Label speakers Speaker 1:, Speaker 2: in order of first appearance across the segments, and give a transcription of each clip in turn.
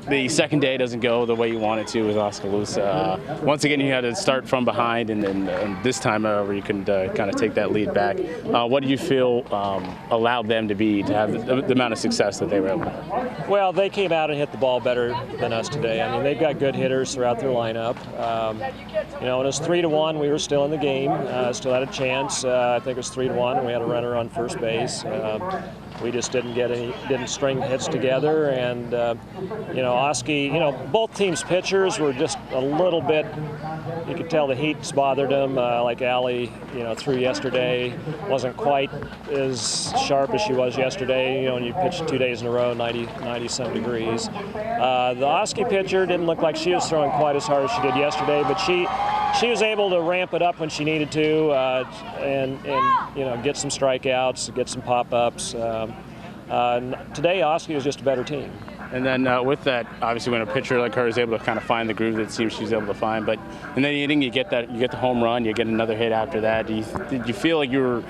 Speaker 1: the second day doesn't go the way you want it to with Oskaloosa. Once again, you had to start from behind, and this time where you can kind of take that lead back. What do you feel allowed them to have the amount of success that they were able to have?
Speaker 2: Well, they came out and hit the ball better than us today. I mean, they've got good hitters throughout their lineup. When it was 3-1, we were still in the game, still had a chance. I think it was 3-1, and we had a runner on first base. We just didn't string hits together, and Oski, both teams' pitchers were just a little bit. You could tell the heat's bothered them. Like Allie, threw yesterday, wasn't quite as sharp as she was yesterday. When you pitch 2 days in a row, 90-some degrees. The Oski pitcher didn't look like she was throwing quite as hard as she did yesterday, but she was able to ramp it up when she needed to, and get some strikeouts, get some pop-ups. Today, Oski was just a better team.
Speaker 1: And then with that, obviously, when a pitcher like her is able to kind of find the groove that it seems she's able to find, but in the inning you get the home run, you get another hit after that. Did you feel like your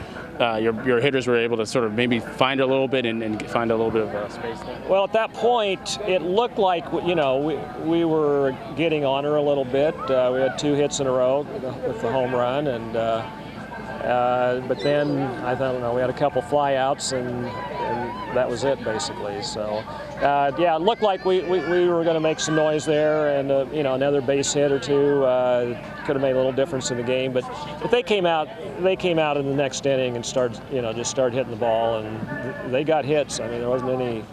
Speaker 1: hitters were able to sort of maybe find a little bit and find a little bit of space there?
Speaker 2: Well, at that point, it looked like we were getting on her a little bit. We had 2 hits in a row with the home run, and but then I don't we had a couple flyouts and that was it basically. So it looked like we were going to make some noise there, and another base hit or two could have made a little difference in the game. But they came out in the next inning and started hitting the ball, and they got hits. I mean, there wasn't any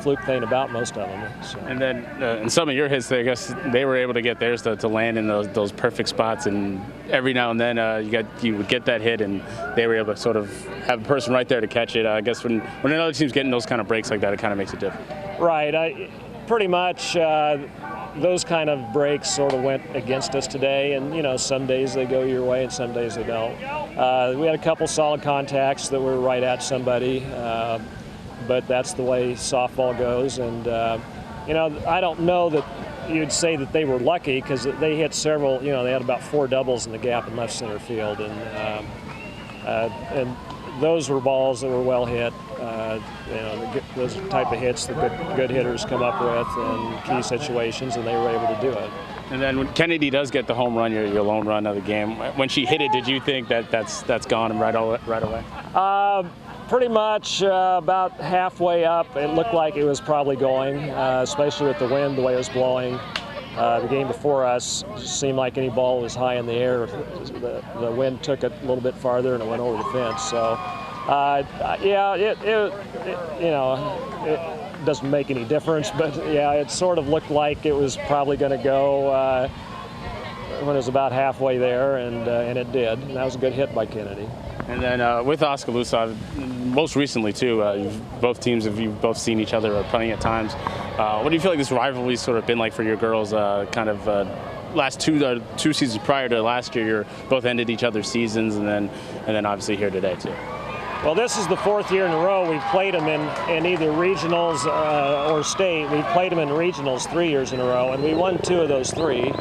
Speaker 2: fluke thing about most of them. So.
Speaker 1: And then in some of your hits, I guess they were able to get theirs to land in those perfect spots, and every now and then you would get that hit, and they were able to sort of have a person right there to catch it. I guess when another team's getting those kind of breaks like that, it kind of makes it different.
Speaker 2: Right. Pretty much those kind of breaks sort of went against us today, and some days they go your way and some days they don't. We had a couple solid contacts that were right at somebody. But that's the way softball goes, and I don't know that you'd say that they were lucky, because they hit several. They had about 4 doubles in the gap in left center field, and those were balls that were well hit. Those type of hits that good hitters come up with in key situations, and they were able to do it.
Speaker 1: And then when Kennedy does get the home run, your lone run of the game, when she hit it, did you think that's gone right away?
Speaker 2: Pretty much about halfway up, it looked like it was probably going, especially with the wind, the way it was blowing. The game before us seemed like any ball was high in the air. The wind took it a little bit farther and it went over the fence. So, it doesn't make any difference, but it sort of looked like it was probably going to go when it was about halfway there, and it did. And that was a good hit by Kennedy.
Speaker 1: And then with Oskaloosa, most recently too, both teams have both seen each other plenty of times. What do you feel like this rivalry's sort of been like for your girls? Last two seasons prior to last year, you both ended each other's seasons, and then obviously here today too.
Speaker 2: Well, this is the 4th year in a row we've played them in either regionals or state. We've played them in regionals 3 years in a row, and we won 2 of those 3.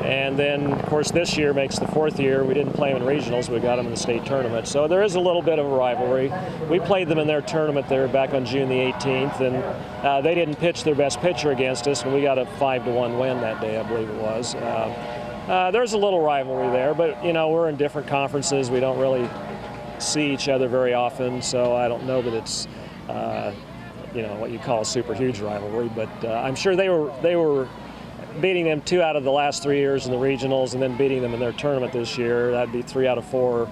Speaker 2: And then, of course, this year makes the 4th year. We didn't play them in regionals, we got them in the state tournament. So there is a little bit of a rivalry. We played them in their tournament there back on June the 18th, and they didn't pitch their best pitcher against us, and we got a 5-1 win that day, I believe it was. There's a little rivalry there, but, we're in different conferences. We don't really see each other very often, so I don't know that it's, what you call a super huge rivalry, but I'm sure they were beating them 2 out of the last 3 years in the regionals, and then beating them in their tournament this year. That'd be 3 out of 4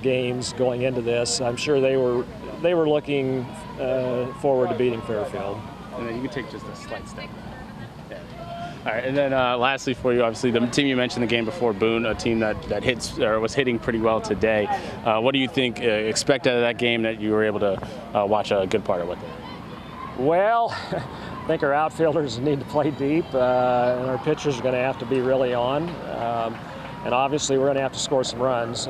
Speaker 2: games going into this. I'm sure they were looking forward to beating Fairfield.
Speaker 1: And then you can take just a slight step back. All right, and then lastly for you, obviously the team you mentioned the game before, Boone, a team that hits or was hitting pretty well today. What do you think expect out of that game that you were able to watch a good part of it?
Speaker 2: Well, I think our outfielders need to play deep, and our pitchers are going to have to be really on. And obviously we're going to have to score some runs.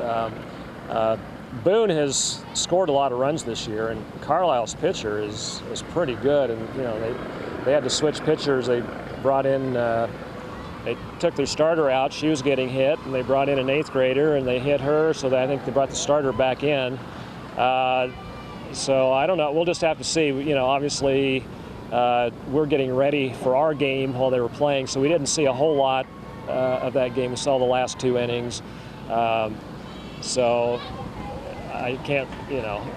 Speaker 2: Boone has scored a lot of runs this year, and Carlisle's pitcher is pretty good. And they had to switch pitchers. They brought in, they took their starter out. She was getting hit, and they brought in an 8th grader, and they hit her. So I think they brought the starter back in. So I don't know. We'll just have to see. Obviously, we're getting ready for our game while they were playing, so we didn't see a whole lot of that game. We saw the last 2 innings. So I can't,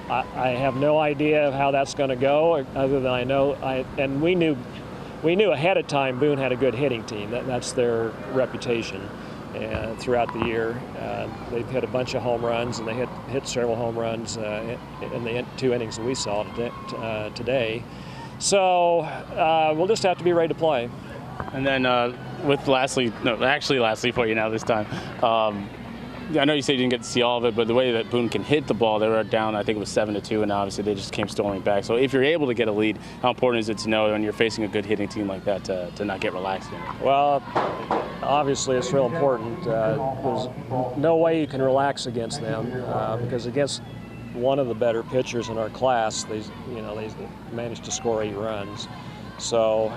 Speaker 2: I have no idea of how that's going to go, other than and we knew ahead of time Boone had a good hitting team. That's their reputation. And throughout the year, they've hit a bunch of home runs, and they hit several home runs in the 2 innings that we saw today. So we'll just have to be ready to play.
Speaker 1: And then lastly for you now this time. I know you said you didn't get to see all of it, but the way that Boone can hit the ball, they were down, I think it was 7-2, and obviously they just came storming back. So if you're able to get a lead, how important is it to know when you're facing a good hitting team like that to not get relaxed in it?
Speaker 2: Well, obviously it's real important. There's no way you can relax against them because against one of the better pitchers in our class, they managed to score 8 runs. So,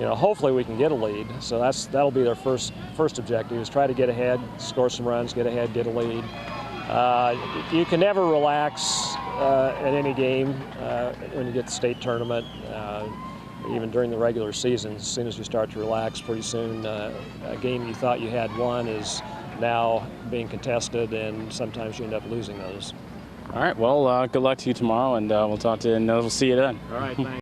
Speaker 2: hopefully we can get a lead. So that'll be their first objective, is try to get ahead, score some runs, get ahead, get a lead. You can never relax at any game when you get the state tournament. Even during the regular season, as soon as you start to relax, pretty soon a game you thought you had won is now being contested, and sometimes you end up losing those.
Speaker 1: All right, well, good luck to you tomorrow, and we'll talk to you, and we'll see you then.
Speaker 2: All right, thanks.